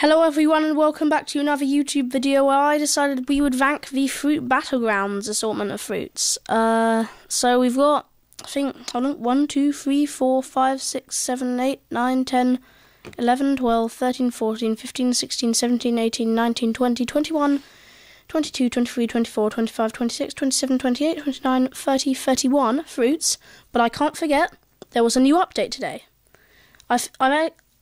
Hello everyone and welcome back to another YouTube video where I decided we would rank the Fruit Battlegrounds assortment of fruits. So we've got, I think, hold on, 1, 2, 3, 4, 5, 6, 7, 8, 9, 10, 11, 12, 13, 14, 15, 16, 17, 18, 19, 20, 21, 22, 23, 24, 25, 26, 27, 28, 29, 30, 31 fruits. But I can't forget, there was a new update today. I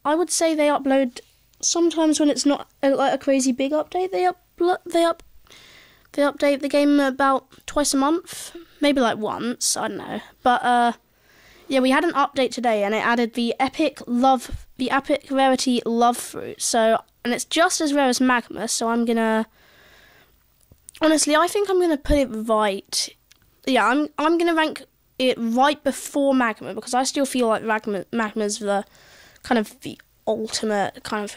would say they upload... Sometimes when it's not like a crazy big update, they update the game about twice a month, maybe like once, I don't know. But yeah, we had an update today, and it added the epic rarity love fruit. So, and it's just as rare as magma. So I'm gonna, honestly, I think I'm gonna put it right. Yeah, I'm gonna rank it right before magma because I still feel like magma's the kind of the ultimate kind of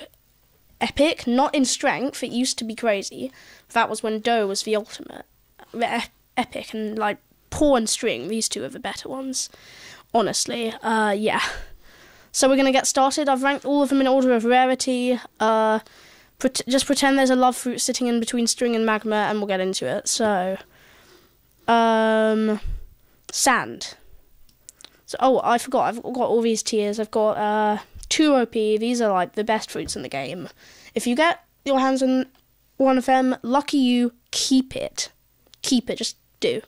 epic, not in strength. It used to be crazy. That was when dough was the ultimate epic, and like paw and string, these two are the better ones, honestly. Yeah. So we're gonna get started. I've ranked all of them in order of rarity. Just pretend there's a love fruit sitting in between string and magma, and we'll get into it. So, sand. So, oh, I forgot. I've got all these tiers. I've got 2 OP, these are like the best fruits in the game. If you get your hands on one of them, lucky you, keep it. Keep it, just do.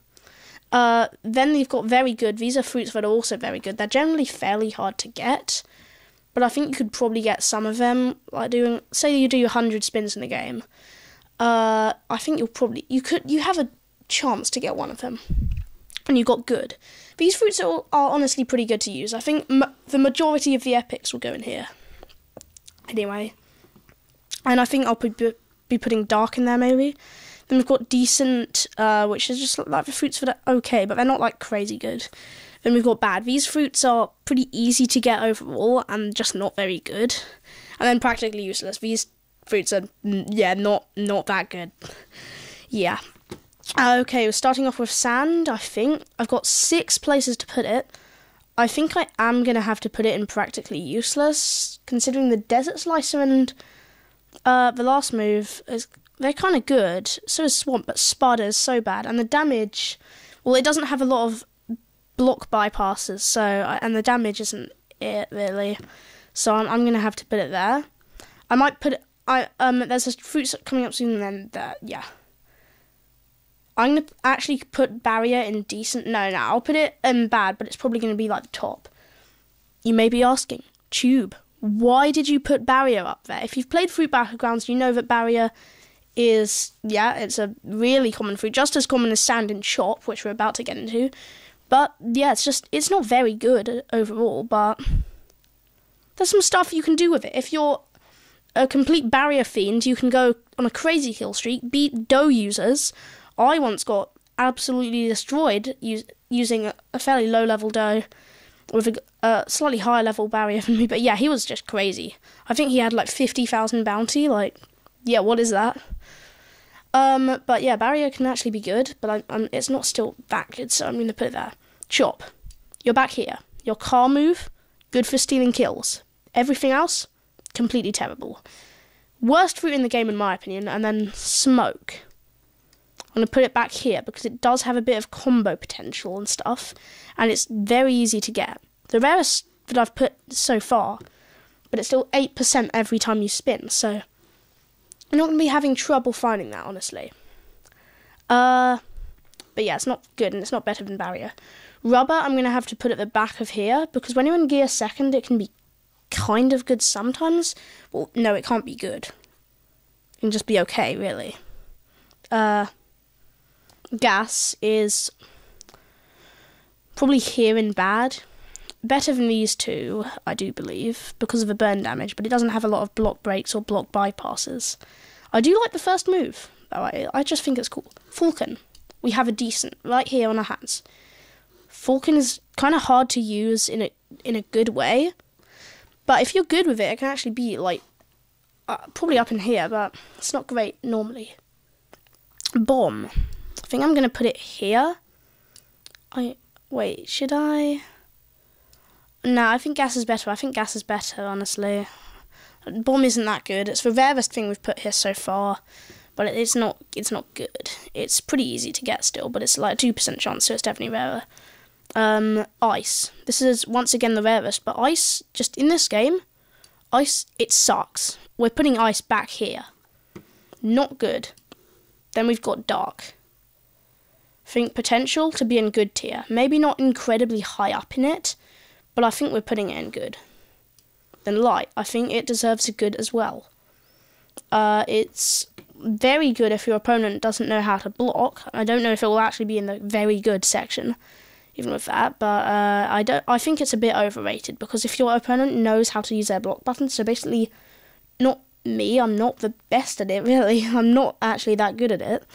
Then you've got very good, these are fruits that are also very good. They're generally fairly hard to get, but I think you could probably get some of them, like say you do 100 spins in the game. I think you have a chance to get one of them. And you got good. These fruits are honestly pretty good to use. I think the majority of the epics will go in here. Anyway. And I think I'll be putting dark in there maybe. Then we've got decent, which is just like the fruits that are okay, but they're not like crazy good. Then we've got bad. These fruits are pretty easy to get overall and just not very good. And then practically useless. These fruits are, yeah, not that good. Yeah. Okay, we're starting off with sand, I think. I've got 6 places to put it. I think I am going to have to put it in practically useless, considering the desert slicer and the last move, they're kind of good. So is swamp, but Spada is so bad. And the damage, well, it doesn't have a lot of block bypasses, so and the damage isn't it, really. So I'm going to have to put it there. I might put it, there's a fruit coming up soon, and then there, yeah. I'm going to actually put barrier in decent. No, I'll put it in bad, but it's probably going to be like the top. You may be asking, Tube, why did you put barrier up there? If you've played Fruit Battlegrounds, you know that barrier is, yeah, it's a really common fruit, just as common as sand and chop, which we're about to get into. But, yeah, it's not very good overall, but there's some stuff you can do with it. If you're a complete barrier fiend, you can go on a crazy kill streak, beat dough users. I once got absolutely destroyed using a fairly low-level dough with a slightly higher-level barrier than me. But yeah, he was just crazy. I think he had like 50,000 bounty. Like, yeah, what is that? But yeah, barrier can actually be good, but it's not still that good, so I'm going to put it there. Chop. You're back here. Your car move, good for stealing kills. Everything else, completely terrible. Worst fruit in the game, in my opinion, and then smoke. I'm going to put it back here because it does have a bit of combo potential and stuff, and it's very easy to get. The rarest that I've put so far, but it's still 8% every time you spin, so you're not going to be having trouble finding that, honestly. But yeah, it's not good, and it's not better than barrier. Rubber, I'm going to have to put at the back of here, because when you're in gear second, it can be kind of good sometimes. Well, no, it can't be good. It can just be okay, really. Gas is probably here in bad. Better than these two, I do believe, because of the burn damage, but it doesn't have a lot of block breaks or block bypasses. I do like the first move, though. I just think it's cool. Falcon. We have a decent right here on our hands. Falcon is kind of hard to use in a good way, but if you're good with it, it can actually be like probably up in here, but it's not great normally. Bomb. I think I'm going to put it here. Wait, should I? No, I think gas is better. honestly. Bomb isn't that good. It's the rarest thing we've put here so far, but it's not good. It's pretty easy to get still, but it's like a 2% chance, so it's definitely rarer. Ice. This is once again the rarest, but ice, just in this game, ice, it sucks. We're putting ice back here. Not good. Then we've got dark. Think potential to be in good tier. Maybe not incredibly high up in it, but I think we're putting it in good. Then light. I think it deserves a good as well. It's very good if your opponent doesn't know how to block. I don't know if it will actually be in the very good section, even with that, but I think it's a bit overrated, because if your opponent knows how to use their block button, so basically, not me, I'm not the best at it, really. I'm not actually that good at it.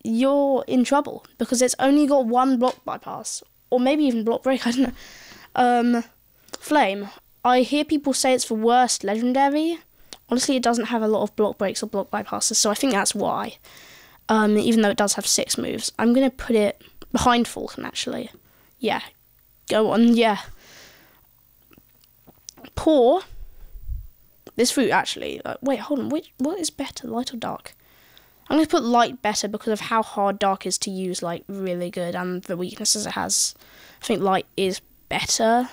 You're in trouble, because it's only got one block bypass, or maybe even block break, I don't know. Flame. I hear people say it's the worst legendary. Honestly, it doesn't have a lot of block breaks or block bypasses, so I think that's why. Even though it does have 6 moves. I'm going to put it behind Falcon, actually. Yeah. Go on, yeah. Poor. This fruit, actually. Wait, hold on. What is better, light or dark? I'm going to put light better because of how hard dark is to use, like, really good, and the weaknesses it has. I think light is better.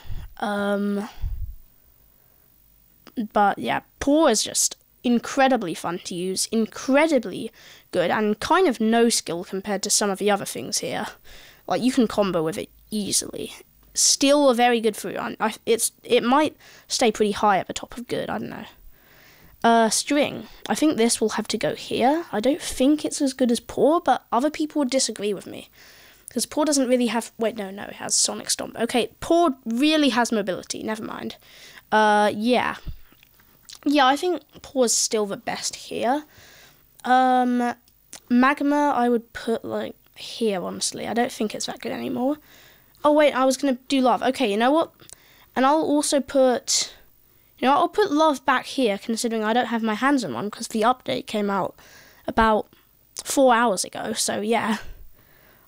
But, yeah, poor is just incredibly fun to use, incredibly good, and kind of no skill compared to some of the other things here. Like, you can combo with it easily. Still a very good fruit. It might stay pretty high at the top of good, I don't know. String. I think this will have to go here. I don't think it's as good as poor, but other people would disagree with me. Because poor doesn't really have... Wait, no, it has Sonic Stomp. Okay, poor really has mobility, never mind. Yeah. Yeah, I think poor's still the best here. Magma, I would put, like, here, honestly. I don't think it's that good anymore. Oh, wait, I was going to do love. Okay, you know what? And I'll also put... You know, I'll put love back here, considering I don't have my hands on one, because the update came out about 4 hours ago, so yeah.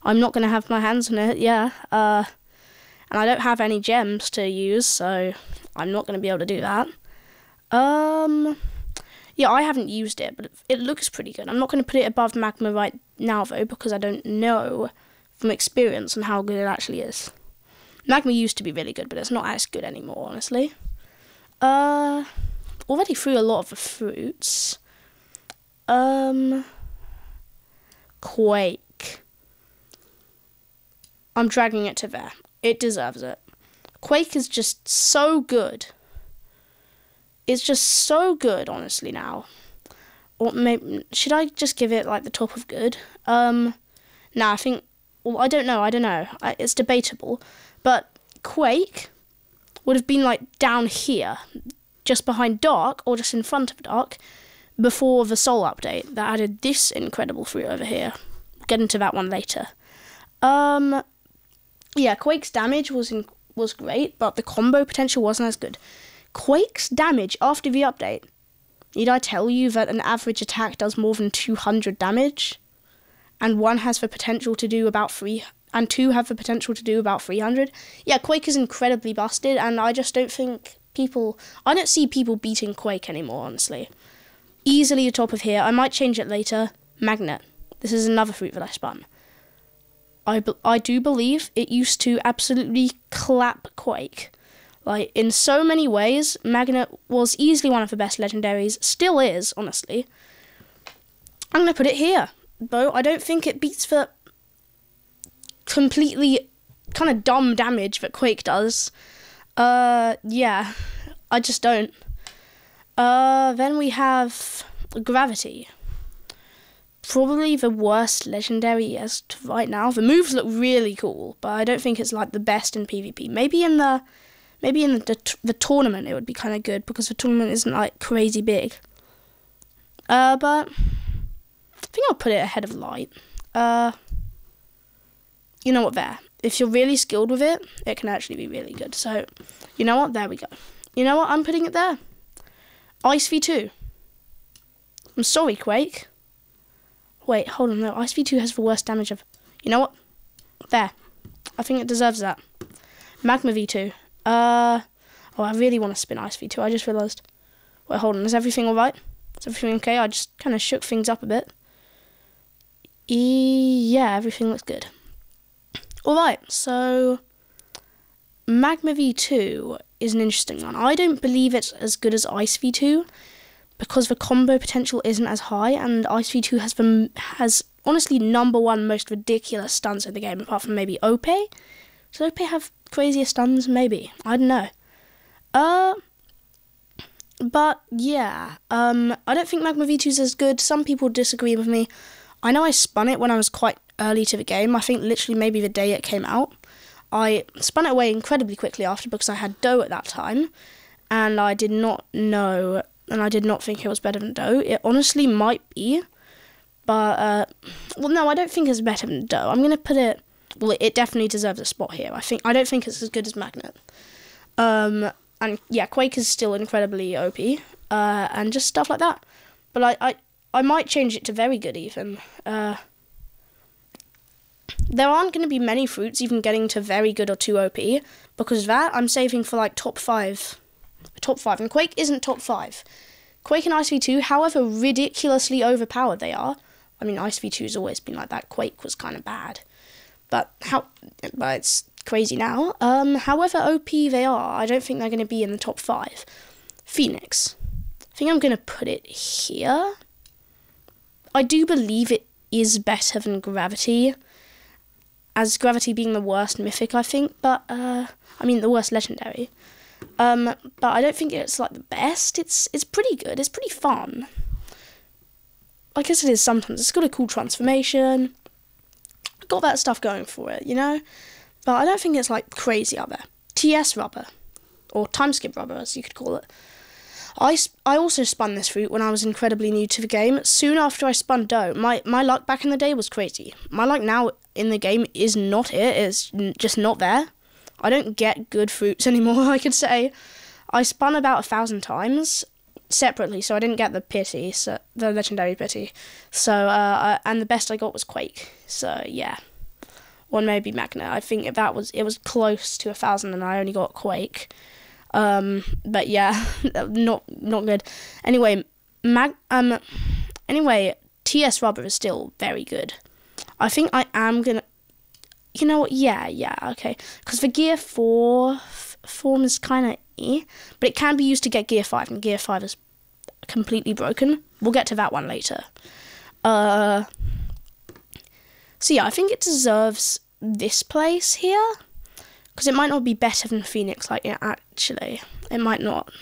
I'm not going to have my hands on it, yeah. And I don't have any gems to use, so I'm not going to be able to do that. Yeah, I haven't used it, but it looks pretty good. I'm not going to put it above Magma right now, though, because I don't know from experience on how good it actually is. Magma used to be really good, but it's not as good anymore, honestly. Already through a lot of the fruits. Quake. I'm dragging it to there. It deserves it. Quake is just so good. It's just so good, honestly, now. Or maybe, should I just give it, like, the top of good? Nah, I think... Well, I don't know. It's debatable. But Quake would have been, like, down here, just behind Dark, or just in front of Dark, before the Soul update that added this incredible fruit over here. We'll get into that one later. Yeah, Quake's damage was great, but the combo potential wasn't as good. Quake's damage after the update. Need I tell you that an average attack does more than 200 damage? And one has the potential to do about 3... And 2 have the potential to do about 300? Yeah, Quake is incredibly busted, and I just don't think people... I don't see people beating Quake anymore, honestly. Easily the top of here. I might change it later. Magnet. This is another fruit that I spun. I do believe it used to absolutely clap Quake. Like, in so many ways, Magnet was easily one of the best legendaries. Still is, honestly. I'm going to put it here, though. I don't think it beats the completely kind of dumb damage that Quake does. Yeah, I just don't. Then we have Gravity. Probably the worst legendary as to right now. The moves look really cool, but I don't think it's, like, the best in PvP. Maybe in the tournament it would be kind of good, because the tournament isn't, like, crazy big. But I think I'll put it ahead of light. You know what, there. If you're really skilled with it, it can actually be really good. So, you know what, there we go. You know what, I'm putting it there. Ice V2. I'm sorry, Quake. Wait, hold on, no, Ice V2 has the worst damage of... You know what? There. I think it deserves that. Magma V2. Oh, I really want to spin Ice V2, I just realised. Wait, hold on. Is everything alright? Is everything okay? I just kind of shook things up a bit. Yeah, everything looks good. Alright, so Magma V2 is an interesting one. I don't believe it's as good as Ice V2 because the combo potential isn't as high, and Ice V2 has honestly #1 most ridiculous stuns in the game, apart from maybe OP. Does OP have crazier stuns? Maybe. I don't know. But yeah, I don't think Magma V2 is as good. Some people disagree with me. I know I spun it when I was quite early to the game. I think literally maybe the day it came out. I spun it away incredibly quickly after because I had Dough at that time, and I did not know, and I did not think it was better than Dough. It honestly might be, but well, no, I don't think it's better than Dough. I'm gonna put it. Well, it definitely deserves a spot here. I don't think it's as good as Magnet. And yeah, Quake is still incredibly OP, and just stuff like that. But I might change it to very good even. There aren't going to be many fruits even getting to very good or too OP, because that I'm saving for like top 5. Top 5, and Quake isn't top 5. Quake and Ice V2, however ridiculously overpowered they are. I mean, Ice V2 has always been like that. Quake was kind of bad, but it's crazy now. However OP they are, I don't think they're going to be in the top 5. Phoenix, I think I'm going to put it here. I do believe it is better than Gravity, as Gravity being the worst mythic, I think, but, I mean, the worst legendary. But I don't think it's, like, the best. It's pretty good. It's pretty fun. I guess it is sometimes. It's got a cool transformation. Got that stuff going for it, you know? But I don't think it's, like, crazy out there. TS Rubber, or Time Skip Rubber, as you could call it. I also spun this fruit when I was incredibly new to the game. Soon after I spun Dough, my luck back in the day was crazy. My luck now in the game is not it. It's just not there. I don't get good fruits anymore, I could say. I spun about 1,000 times separately, so I didn't get the pity, so the legendary pity. So, and the best I got was Quake. So, yeah. Or maybe Magna. I think it was close to 1,000 and I only got Quake. But yeah, not good. Anyway, TS Rubber is still very good. I think I am gonna, you know what, yeah, okay. Because the Gear 4 form is kind of but it can be used to get Gear 5, and Gear 5 is completely broken. We'll get to that one later. So yeah, I think it deserves this place here. Because it might not be better than Phoenix, like, yeah, actually. It might not.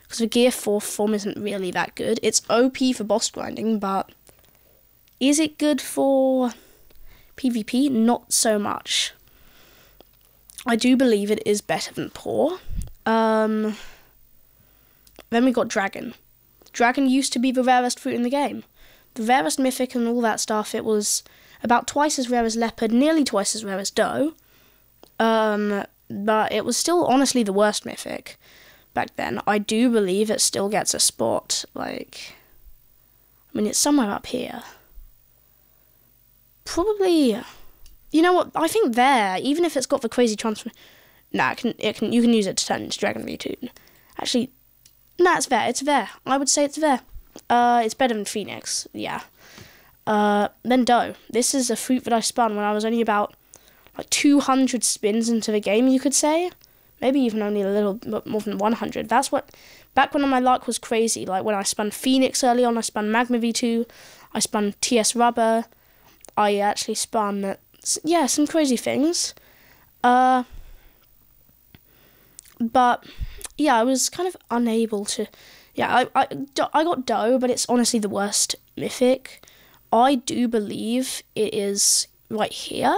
Because the Gear 4 form isn't really that good. It's OP for boss grinding, but is it good for PvP? Not so much. I do believe it is better than Poor. Then we got Dragon. Dragon used to be the rarest fruit in the game. The rarest mythic and all that stuff. It was about twice as rare as Leopard, nearly twice as rare as Dough. But it was still honestly the worst mythic back then. I do believe it still gets a spot, like, I mean, it's somewhere up here. Probably, you know what, I think there, even if it's got the crazy transfer, nah, you can use it to turn into Dragon V2. Actually, nah, it's there. I would say it's there. It's better than Phoenix, yeah. Then Dough. This is a fruit that I spun when I was only about like 200 spins into the game, you could say. Maybe even only a little bit more than 100. That's what, back when my luck was crazy, like when I spun Phoenix early on, I spun Magma V2, I spun TS Rubber, I actually spun, yeah, some crazy things. But, yeah, I was kind of unable to, yeah, I got Dough, but it's honestly the worst mythic. I do believe it is right here.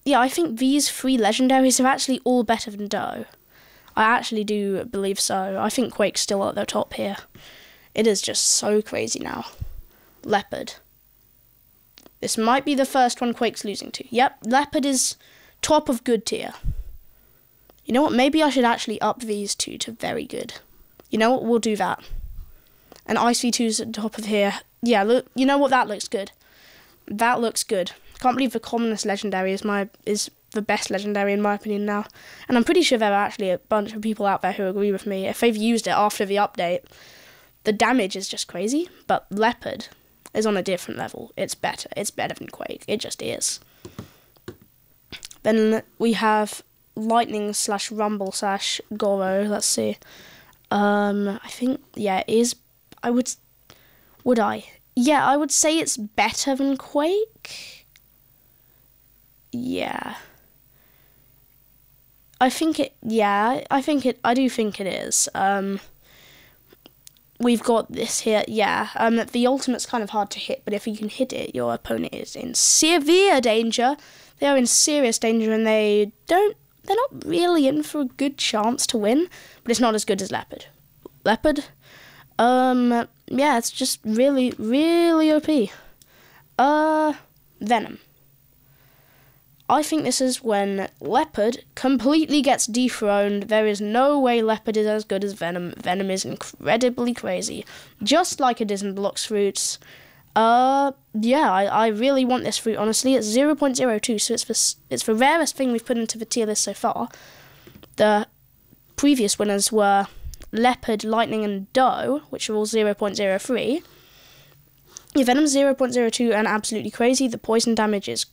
Yeah, I think these 3 legendaries are actually all better than Dough. I actually do believe so. I think Quake's still at the top here. It is just so crazy now. Leopard. This might be the first one Quake's losing to. Yep, Leopard is top of good tier. You know what, maybe I should actually up these 2 to very good. You know what, we'll do that. And Ice V2's at the top of here. Yeah, look, you know what, that looks good. That looks good. Can't believe the commonest legendary is the best legendary in my opinion now. And I'm pretty sure there are actually a bunch of people out there who agree with me. If they've used it after the update, the damage is just crazy, but Leopard is on a different level. It's better. It's better than Quake. It just is. Then we have Lightning / Rumble / Goro. Let's see. I think, yeah, it is. Yeah, I would say it's better than Quake. Yeah. I do think it is. We've got this here, yeah. The ultimate's kind of hard to hit, but if you can hit it, your opponent is in severe danger. They are in serious danger, and they're not really in for a good chance to win, but it's not as good as Leopard. Leopard, yeah, it's just really, really OP. Venom. I think this is when Leopard completely gets dethroned. There is no way Leopard is as good as Venom. Venom is incredibly crazy, just like it is in Blox Fruits. Yeah, I really want this fruit, honestly. It's 0.02, so it's the rarest thing we've put into the tier list so far. The previous winners were Leopard, Lightning, and Doe, which are all 0.03. Yeah, Venom's 0.02 and absolutely crazy. The poison damage is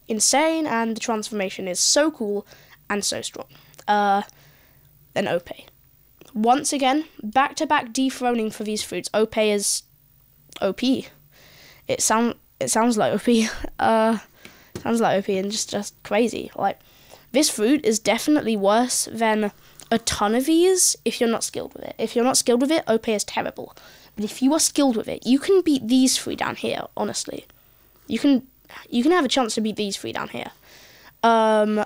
insane, and the transformation is so cool and so strong. Then OP. Once again, back-to-back dethroning for these fruits. OP is OP. It sounds like OP. Sounds like OP and just crazy. Like, this fruit is definitely worse than a ton of these if you're not skilled with it. If you're not skilled with it, OP is terrible. But if you are skilled with it, you can beat these three down here, honestly. You can have a chance to beat these three down here. I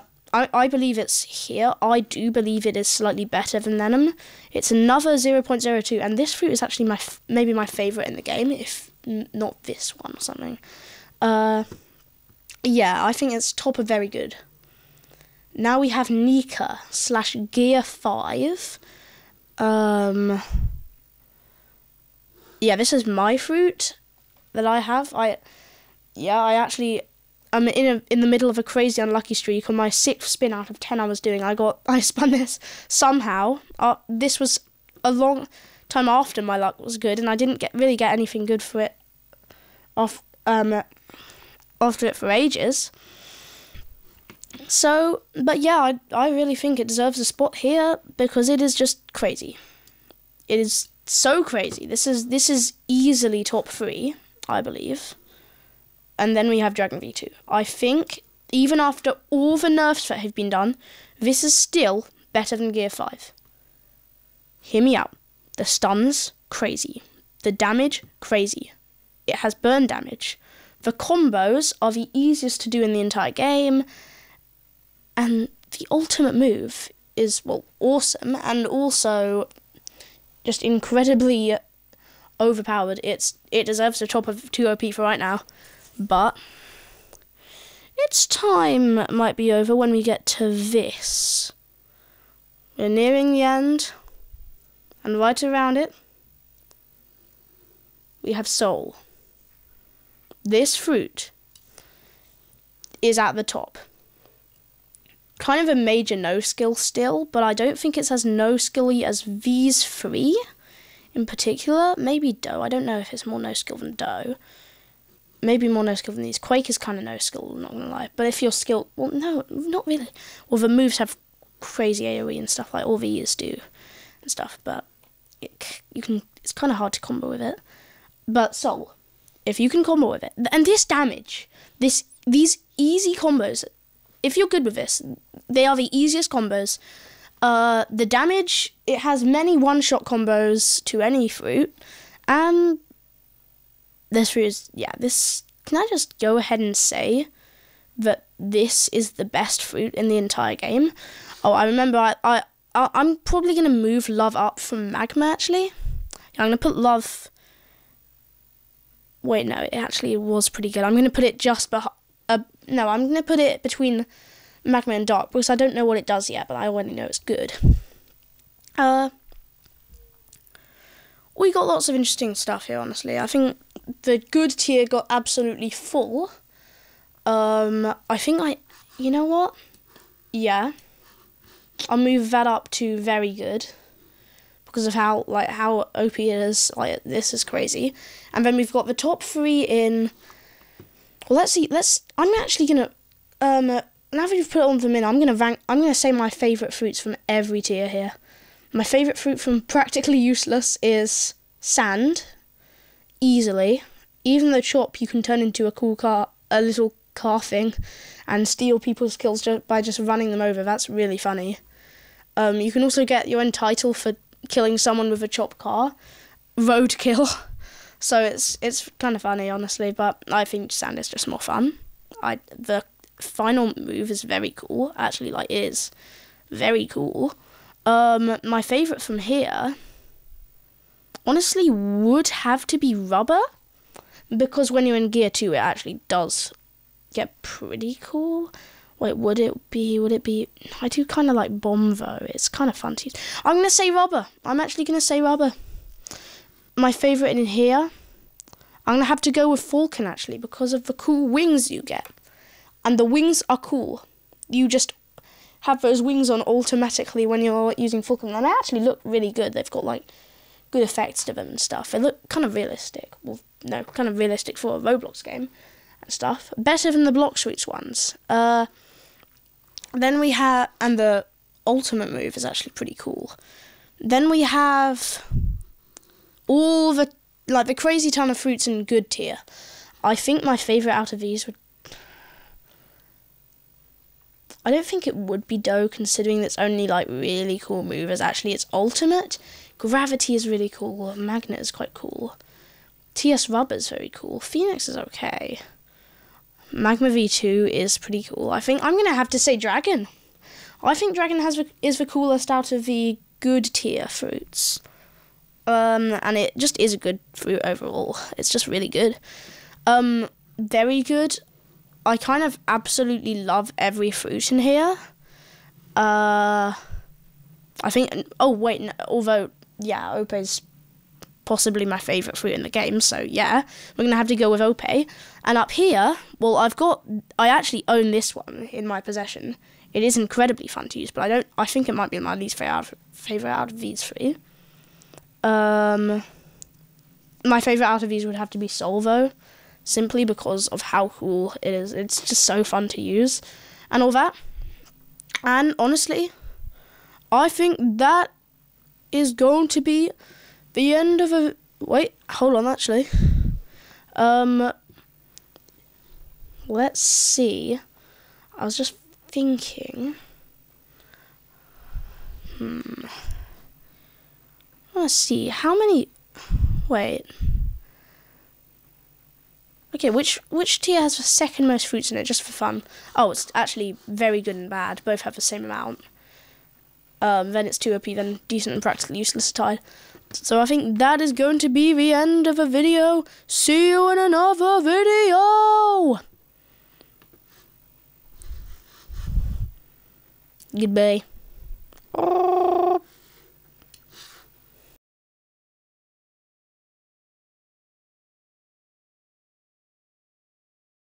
believe it's here. I do believe it is slightly better than Venom. It's another 0.02, and this fruit is actually maybe my favourite in the game, if not this one or something. Yeah, I think it's top of very good. Now we have Nika / Gear 5. Yeah, this is my fruit that I have. I'm in the middle of a crazy unlucky streak. On my 6th spin out of 10 I was doing, I spun this somehow. This was a long time after my luck was good, and I didn't really get anything good for it after it for ages. So, but yeah, I really think it deserves a spot here because it is just crazy. It is so crazy. This is easily top 3, I believe. And then we have Dragon V2. I think, even after all the nerfs that have been done, this is still better than Gear 5. Hear me out. The stuns, crazy. The damage, crazy. It has burn damage. The combos are the easiest to do in the entire game. And the ultimate move is, well, awesome. And also just incredibly overpowered. It deserves the top of 2 OP for right now. But its time might be over when we get to this. We're nearing the end, and right around it, we have Soul. This fruit is at the top. Kind of a major no-skill still, but I don't think it's as no-skilly as these 3 in particular. Maybe Doe. I don't know if it's more no-skill than Doe. Maybe more no-skill than these. Quake is kind of no-skill, not going to lie. But if you're skilled... Well, no, not really. Well, the moves have crazy AoE and stuff like all these do and stuff. But it's kind of hard to combo with it. But Soul, if you can combo with it... And this damage, these easy combos, if you're good with this, they are the easiest combos. The damage, it has many one-shot combos to any fruit. And... this fruit is, yeah, this, can I just go ahead and say that this is the best fruit in the entire game? Oh, I remember, I'm probably going to move Love up from Magma, actually. I'm going to put Love, wait, no, it actually was pretty good. I'm going to put it just I'm going to put it between Magma and Dark, because I don't know what it does yet, but I already know it's good. We got lots of interesting stuff here, honestly. I think the good tier got absolutely full. You know what? yeah, I'll move that up to very good because of how OP it is. Like, this is crazy. And then we've got the top 3 in. Well, let's see. I'm actually gonna now that you've put all of them in, I'm gonna say my favourite fruits from every tier here. My favourite fruit from practically useless is sand, easily. Even though chop, you can turn into a little car thing, and steal people's kills by just running them over. That's really funny. You can also get your own title for killing someone with a chop car, roadkill. So it's kind of funny, honestly. But I think sand is just more fun. The final move is very cool. Actually, like, it is very cool. My favourite from here, honestly, would have to be rubber, because when you're in gear 2, it actually does get pretty cool. Wait, would it be? I do kind of like bomb, though. It's kind of fun to use. I'm going to say rubber. I'm actually going to say rubber. My favourite in here, I'm going to have to go with falcon, actually, because of the cool wings you get. And the wings are cool. You just have those wings on automatically when you're using falcon. And they actually look really good. They've got, like, good effects to them and stuff. They look kind of realistic. Well, no, kind of realistic for a Roblox game and stuff. Better than the Block Streets ones. Then we have, and the ultimate move is actually pretty cool. Then we have all the, like, the crazy ton of fruits in good tier. I think my favourite out of these would, I don't think it would be Dough, considering its only, like, really cool move is actually its ultimate. Gravity is really cool. Magnet is quite cool. TS Rubber is very cool. Phoenix is okay. Magma V2 is pretty cool. I think I'm going to have to say Dragon. I think Dragon is the coolest out of the good tier fruits. And it just is a good fruit overall. It's just really good. Very good. I kind of absolutely love every fruit in here. I think, oh wait, no, although, yeah, Ope is possibly my favourite fruit in the game, so yeah, we're going to have to go with Ope. And up here, well, I actually own this one in my possession. It is incredibly fun to use, but I think it might be my least favourite out of these 3. My favourite out of these would have to be Solvo, simply because of how cool it is. It's just so fun to use, and all that. And honestly, I think that is going to be the end of a... Wait, hold on, actually. Let's see. I was just thinking... Let's see, how many... Wait. Okay, which tier has the second most fruits in it, just for fun? Oh, it's actually very good and bad. Both have the same amount. Then it's 2 OP, then decent and practically useless tied. So I think that is going to be the end of the video. See you in another video! Goodbye.